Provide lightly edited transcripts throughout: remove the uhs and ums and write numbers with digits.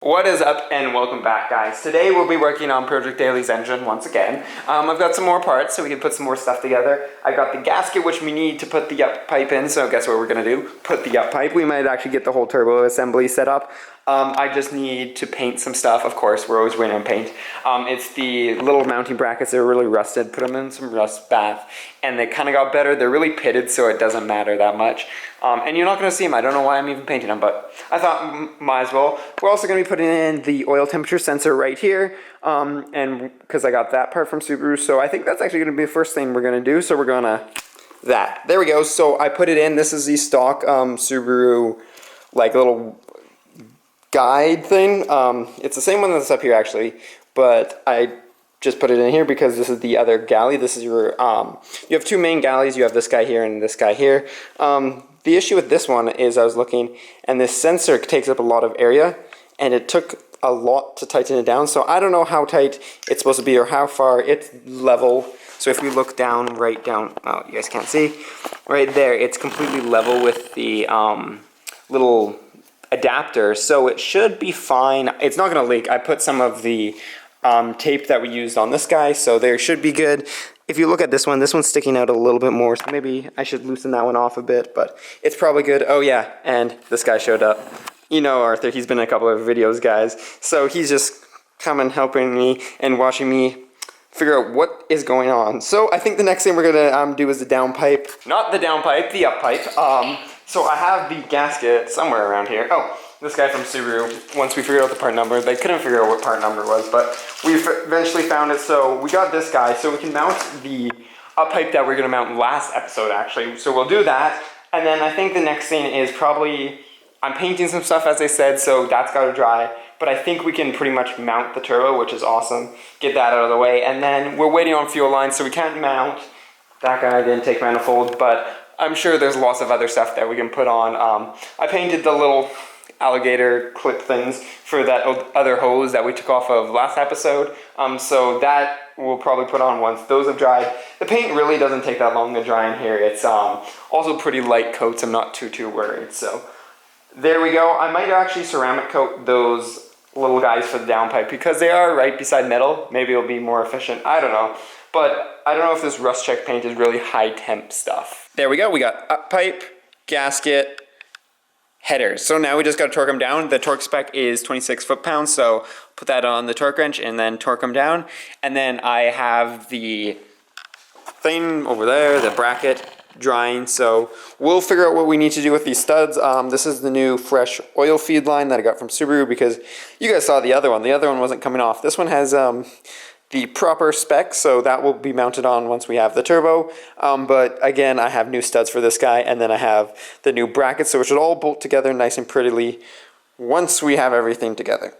What is up and welcome back, guys. Today we'll be working on Project Daly's engine once again. I've got some more parts so we can put some more stuff together. I've got the gasket which we need to put the up pipe in, so guess what we're going to do? Put the up pipe. We might actually get the whole turbo assembly set up. I just need to paint some stuff, of course, we're always waiting on paint. It's the little mounting brackets, they're really rusted, put them in some rust bath, and they kind of got better. They're really pitted so it doesn't matter that much. And you're not going to see them, I don't know why I'm even painting them, but I thought might as well. We're also going to be putting in the oil temperature sensor right here, and because I got that part from Subaru, so I think that's actually going to be the first thing we're going to do, so we're going to, there we go. So I put it in, this is the stock Subaru, like little guide thing. It's the same one that's up here actually, but I just put it in here because this is the other galley. This is your, you have two main galleys, you have this guy here and this guy here. The issue with this one is I was looking, and this sensor takes up a lot of area, and it took a lot to tighten it down, so I don't know how tight it's supposed to be or how far it's level. So if we look down, right down, oh, you guys can't see, right there, it's completely level with the little adapter, so it should be fine. It's not going to leak. I put some of the tape that we used on this guy, so there should be good. If you look at this one's sticking out a little bit more, so maybe I should loosen that one off a bit, but it's probably good. Oh yeah, and this guy showed up. You know Arthur, he's been in a couple of videos, guys, so he's just coming, helping me, and watching me figure out what is going on. So I think the next thing we're gonna do is the downpipe. Not the downpipe, the uppipe. So I have the gasket somewhere around here. Oh, this guy from Subaru, once we figured out the part number, they couldn't figure out what part number was, but we eventually found it, so we got this guy, so we can mount the up pipe that we are going to mount last episode, actually. So we'll do that, and then I think the next thing is probably, I'm painting some stuff, as I said, so that's got to dry, but I think we can pretty much mount the turbo, which is awesome, get that out of the way, and then we're waiting on fuel lines, so we can't mount. That guy didn't take manifold, but I'm sure there's lots of other stuff that we can put on. I painted the little alligator clip things for that other hose that we took off of last episode, so that we'll probably put on once those have dried. The paint really doesn't take that long to dry in here. It's also pretty light coats. I'm not too worried, so there we go. I might actually ceramic coat those little guys for the downpipe because they are right beside metal. Maybe it'll be more efficient, I don't know. But I don't know if this rust check paint is really high temp stuff. There we go, we got up pipe, gasket, headers. So now we just got to torque them down. The torque spec is 26 foot-pounds, so put that on the torque wrench and then torque them down. And then I have the thing over there, the bracket, drying, so we'll figure out what we need to do with these studs. This is the new fresh oil feed line that I got from Subaru because you guys saw the other one. The other one wasn't coming off. This one has the proper specs, so that will be mounted on once we have the turbo. But again, I have new studs for this guy, and then I have the new brackets, so it should all bolt together nice and prettily once we have everything together.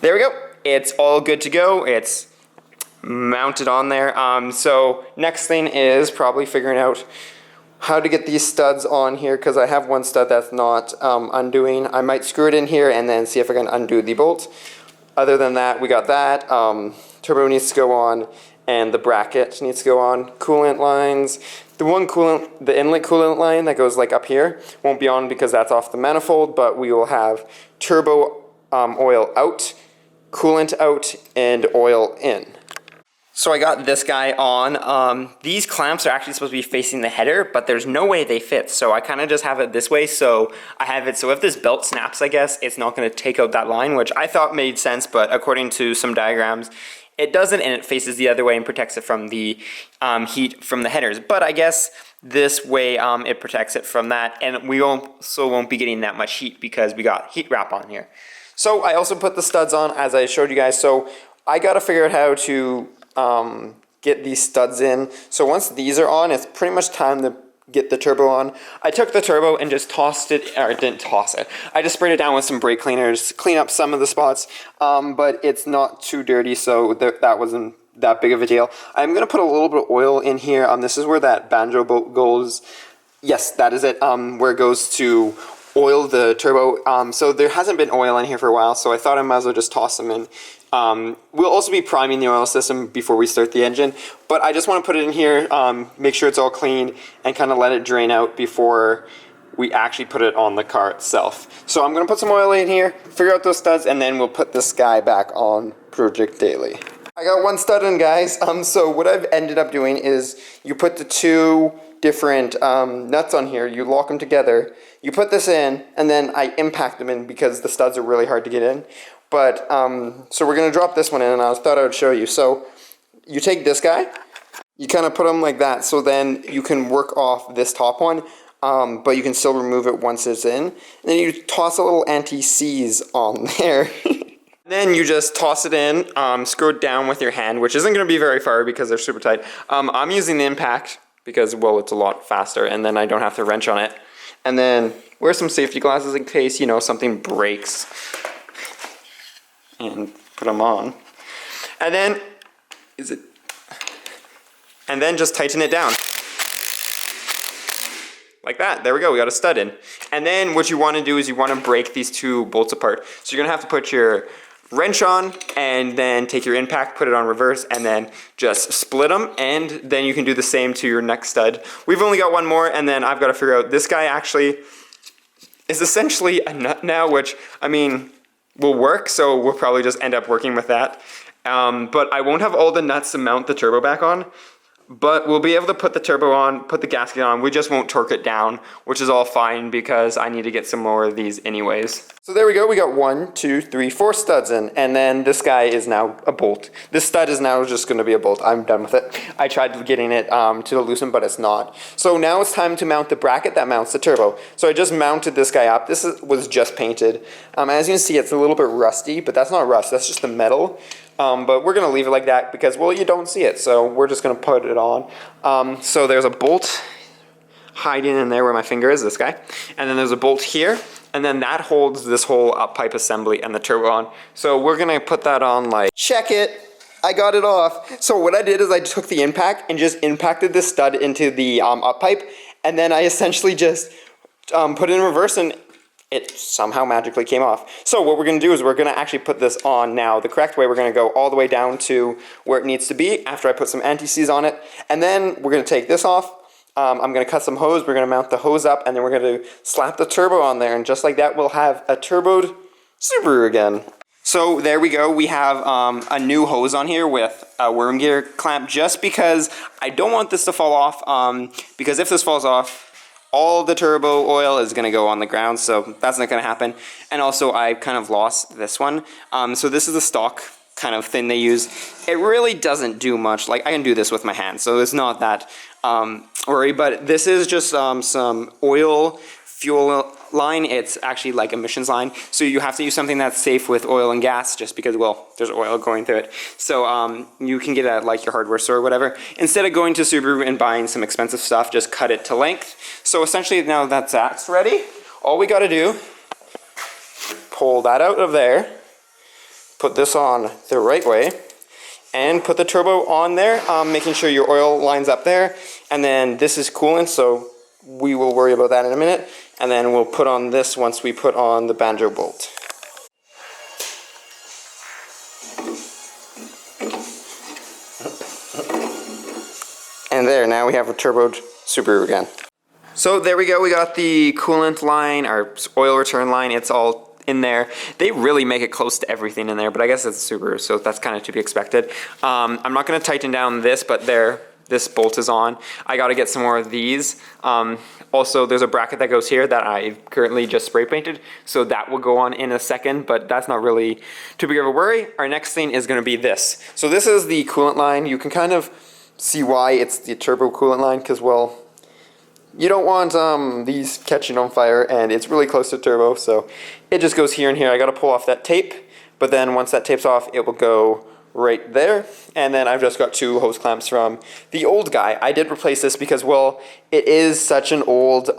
There we go. It's all good to go. It's mounted on there. So next thing is probably figuring out how to get these studs on here, because I have one stud that's not undoing. I might screw it in here and then see if I can undo the bolt. Other than that, we got that. Turbo needs to go on, and the bracket needs to go on. Coolant lines. The one coolant, the inlet coolant line that goes like up here, won't be on because that's off the manifold, but we will have turbo oil out, coolant out, and oil in. So I got this guy on. These clamps are actually supposed to be facing the header, but there's no way they fit. So I kind of just have it this way. So I have it, so if this belt snaps, I guess, it's not going to take out that line, which I thought made sense, but according to some diagrams, it doesn't, and it faces the other way and protects it from the heat from the headers. But I guess this way it protects it from that, and we also won't be getting that much heat because we got heat wrap on here. So I also put the studs on as I showed you guys. So I got to figure out how to get these studs in. So once these are on, it's pretty much time to get the turbo on. I took the turbo and just tossed it, or didn't toss it. I just sprayed it down with some brake cleaners, clean up some of the spots, but it's not too dirty, so that wasn't that big of a deal. I'm going to put a little bit of oil in here. This is where that banjo bolt goes. Yes, that is it, where it goes to oil the turbo. So there hasn't been oil in here for a while, so I thought I might as well just toss them in. We'll also be priming the oil system before we start the engine, but I just want to put it in here, make sure it's all clean, and kind of let it drain out before we actually put it on the car itself. So I'm gonna put some oil in here, figure out those studs, and then we'll put this guy back on Project Daily. I got one stud in, guys. So what I've ended up doing is you put the two different nuts on here, you lock them together, you put this in, and then I impact them in because the studs are really hard to get in. But, so we're gonna drop this one in, and I thought I would show you. So you take this guy, you kind of put them like that, so then you can work off this top one, but you can still remove it once it's in. And then you toss a little anti-seize on there. Then you just toss it in, screw it down with your hand, which isn't going to be very far because they're super tight. I'm using the impact because, well, it's a lot faster, and then I don't have to wrench on it. And then wear some safety glasses in case, you know, something breaks. And put them on. And then, and then just tighten it down. Like that. There we go. We got a stud in. And then what you want to do is you want to break these two bolts apart. So you're going to have to put your wrench on and then take your impact, put it on reverse, and then just split them, and then you can do the same to your next stud. We've only got one more, and then I've got to figure out, this guy actually is essentially a nut now, which, I mean, will work, so we'll probably just end up working with that. But I won't have all the nuts to mount the turbo back on, but we'll be able to put the turbo on, put the gasket on. We just won't torque it down, which is all fine because I need to get some more of these anyways. So there we go. We got 1, 2, 3, 4 studs in, and then this guy is now a bolt. This stud is now just going to be a bolt. I'm done with it. I tried getting it to loosen, but it's not. So now it's time to mount the bracket that mounts the turbo. So I just mounted this guy up. This was just painted. As you can see, it's a little bit rusty, but that's not rust. That's just the metal. But we're going to leave it like that because, well, you don't see it. So we're just going to put it on. So there's a bolt hiding in there where my finger is, this guy. And then there's a bolt here. And then that holds this whole up pipe assembly and the turbo on. So we're going to put that on like, check it. I got it off. So what I did is I took the impact and just impacted this stud into the up pipe. And then I essentially just put it in reverse, and it somehow magically came off. So what we're going to do is we're going to actually put this on now the correct way. We're going to go all the way down to where it needs to be after I put some anti-seize on it. And then we're going to take this off. I'm going to cut some hose. We're going to mount the hose up, and then we're going to slap the turbo on there. And just like that, we'll have a turboed Subaru again. So there we go. We have a new hose on here with a worm gear clamp, just because I don't want this to fall off. Because if this falls off, all the turbo oil is going to go on the ground, so that's not going to happen. And also, I kind of lost this one. So this is the stock kind of thing they use. It really doesn't do much. Like, I can do this with my hands, so it's not that worry. But this is just some oil fuel line. It's actually like emissions line. So you have to use something that's safe with oil and gas, just because, well, there's oil going through it. So you can get it at like your hardware store or whatever. Instead of going to Subaru and buying some expensive stuff, just cut it to length. So essentially now that that's ready, all we got to do, pull that out of there, put this on the right way, and put the turbo on there, making sure your oil lines up there. And then this is coolant, so we will worry about that in a minute. And then we'll put on this once we put on the banjo bolt. And there, now we have a turboed Subaru again. So there we go, we got the coolant line, our oil return line, it's all in there. They really make it close to everything in there, but I guess it's a Subaru, so that's kind of to be expected. I'm not going to tighten down this, but there, this bolt is on. I got to get some more of these. Also, there's a bracket that goes here that I currently just spray painted, so that will go on in a second, but that's not really too big of a worry. Our next thing is going to be this. So this is the coolant line. You can kind of see why it's the turbo coolant line, because, well, you don't want these catching on fire, and it's really close to turbo, so it just goes here and here. I got to pull off that tape, but then once that tape's off, it will go right there. And then I've just got 2 hose clamps from the old guy. I did replace this because, well, it is such an old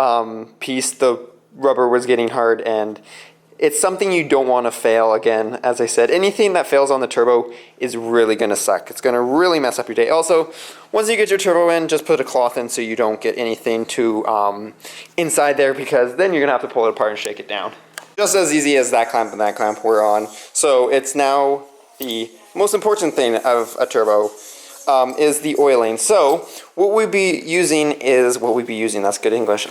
piece. The rubber was getting hard, and it's something you don't want to fail again. As I said, anything that fails on the turbo is really going to suck. It's going to really mess up your day. Also, once you get your turbo in, just put a cloth in so you don't get anything too inside there, because then you're going to have to pull it apart and shake it down. Just as easy as that clamp and that clamp we're on. So it's now the most important thing of a turbo. is the oiling. So what we'd be using that's good English.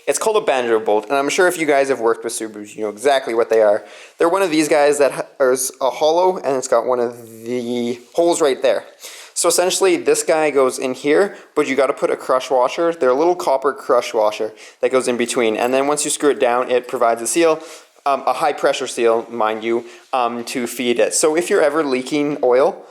It's called a banjo bolt, and I'm sure if you guys have worked with Subarus, you know exactly what they are. They're one of these guys that is a hollow, and it's got one of the holes right there. So essentially this guy goes in here, but you got to put a crush washer. They're a little copper crush washer that goes in between, and then once you screw it down, it provides a seal, a high pressure seal, mind you, to feed it. So if you're ever leaking oil,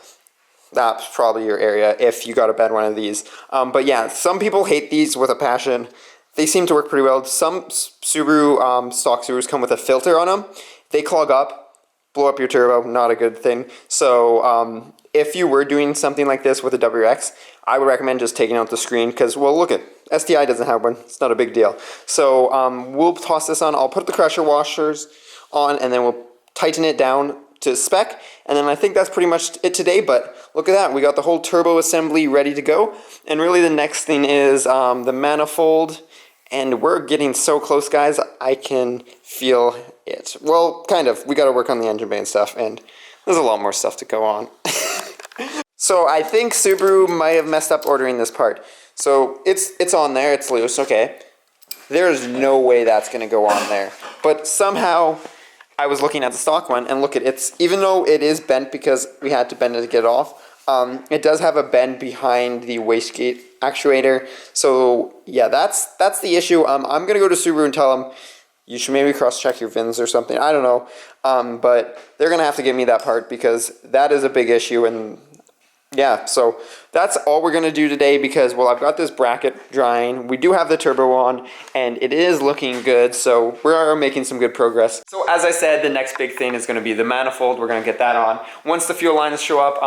that's probably your area if you got a bad one of these. But yeah, some people hate these with a passion. They seem to work pretty well. Some Subaru stock Subarus come with a filter on them. They clog up, blow up your turbo, not a good thing. So if you were doing something like this with a WRX, I would recommend just taking out the screen because, well, look, STi doesn't have one. It's not a big deal. So we'll toss this on. I'll put the pressure washers on, and then we'll tighten it down to spec, and then I think that's pretty much it today. But look at that, we got the whole turbo assembly ready to go, and really the next thing is the manifold, and we're getting so close, guys. I can feel it. Well, kind of. We got to work on the engine bay and stuff, and there's a lot more stuff to go on. So I think Subaru might have messed up ordering this part. So it's on there, it's loose, okay. There's no way that's gonna go on there, but somehow I was looking at the stock one, and look at it's, even though it is bent because we had to bend it to get it off, it does have a bend behind the wastegate actuator. So yeah, that's the issue. I'm gonna go to Subaru and tell them you should maybe cross-check your VINs or something. I don't know, but they're gonna have to give me that part because that is a big issue. And yeah, so that's all we're going to do today because, well, I've got this bracket drying. We do have the turbo on, and it is looking good, so we are making some good progress. So as I said, the next big thing is going to be the manifold. We're going to get that on. Once the fuel lines show up,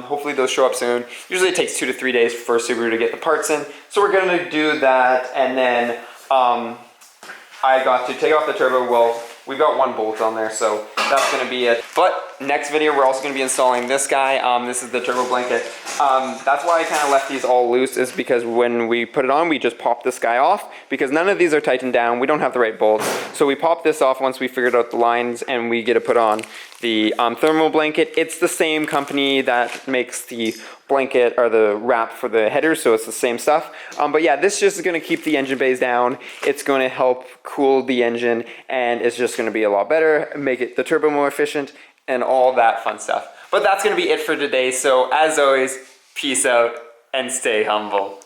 hopefully those show up soon. Usually it takes 2 to 3 days for Subaru to get the parts in. So we're going to do that, and then I got to take off the turbo. Well, we've got one bolt on there, so that's going to be it. But next video, we're also going to be installing this guy. This is the turbo blanket. That's why I kind of left these all loose, is because when we put it on, we just pop this guy off because none of these are tightened down. We don't have the right bolts. So we pop this off once we figured out the lines, and we get to put on the thermal blanket. It's the same company that makes the blanket or the wrap for the header, so it's the same stuff. But yeah, this just is going to keep the engine bays down. It's going to help cool the engine, and it's just going to be a lot better, make it the turbo more efficient, and all that fun stuff. But that's going to be it for today. So as always, peace out and stay humble.